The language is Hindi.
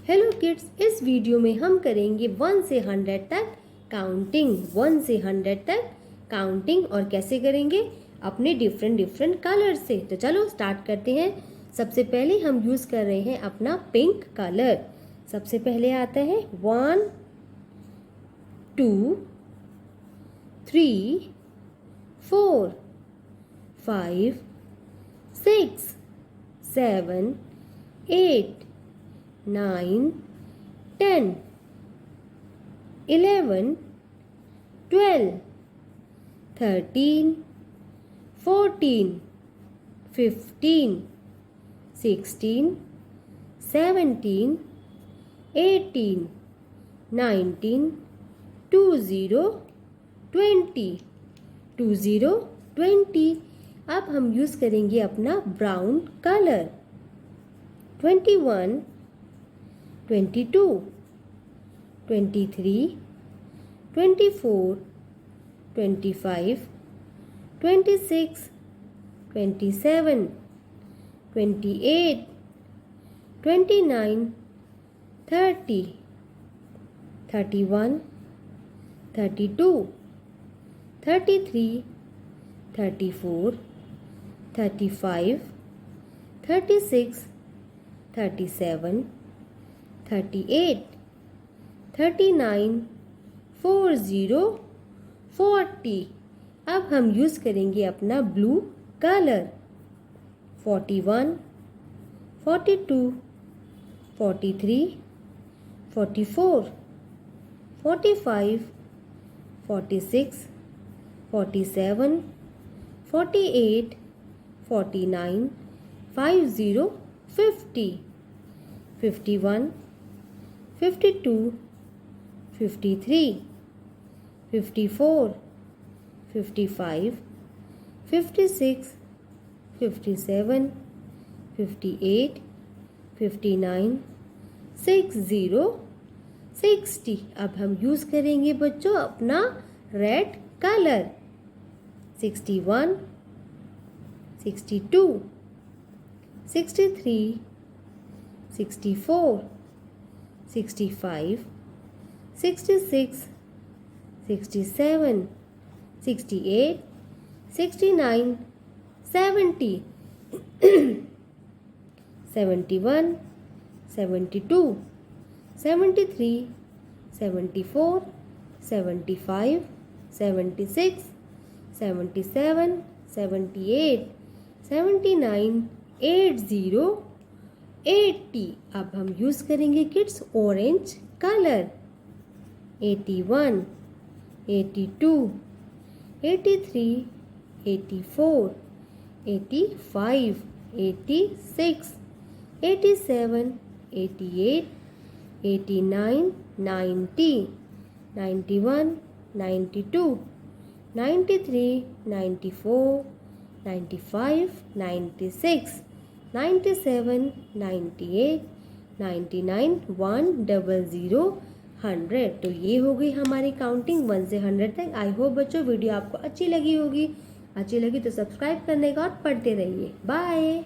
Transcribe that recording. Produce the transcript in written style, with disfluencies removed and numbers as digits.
हेलो किड्स, इस वीडियो में हम करेंगे 1 से 100 तक काउंटिंग। 1 से 100 तक काउंटिंग और कैसे करेंगे? अपने डिफरेंट कलर से। तो चलो स्टार्ट करते हैं। सबसे पहले हम यूज़ कर रहे हैं अपना पिंक कलर। सबसे पहले आता है 1 2 3 4 5 6 7 8 9 10 11 12 13 14 15 16 17 18 19 20 20 अब हम यूज़ करेंगे अपना ब्राउन कलर। 21 22 23 24 25 26 27 28 29 30 31 32 33 34 35 36 37 38 39 40 40 अब हम यूज़ करेंगे अपना ब्लू कलर। 41 42 43 44 45 46 47 48 49 50 50 51 52 53 54 55 56 57 58 59 60 60 अब हम यूज़ करेंगे बच्चों अपना रेड कलर। 61 62 63 64 65 66 67 68 69 70 71 72 73 74 75 76 77 78 79 80 80 अब हम यूज़ करेंगे किड्स ऑरेंज कलर। 81 82 83 84 85 86 87 88 89 90 91 92 93 94 95 96 97 98 99 100 100। तो ये हो गई हमारी काउंटिंग 1 से 100 तक। आई होप बच्चों वीडियो आपको अच्छी लगी होगी। अच्छी लगी तो सब्सक्राइब करने का और पढ़ते रहिए। बाय।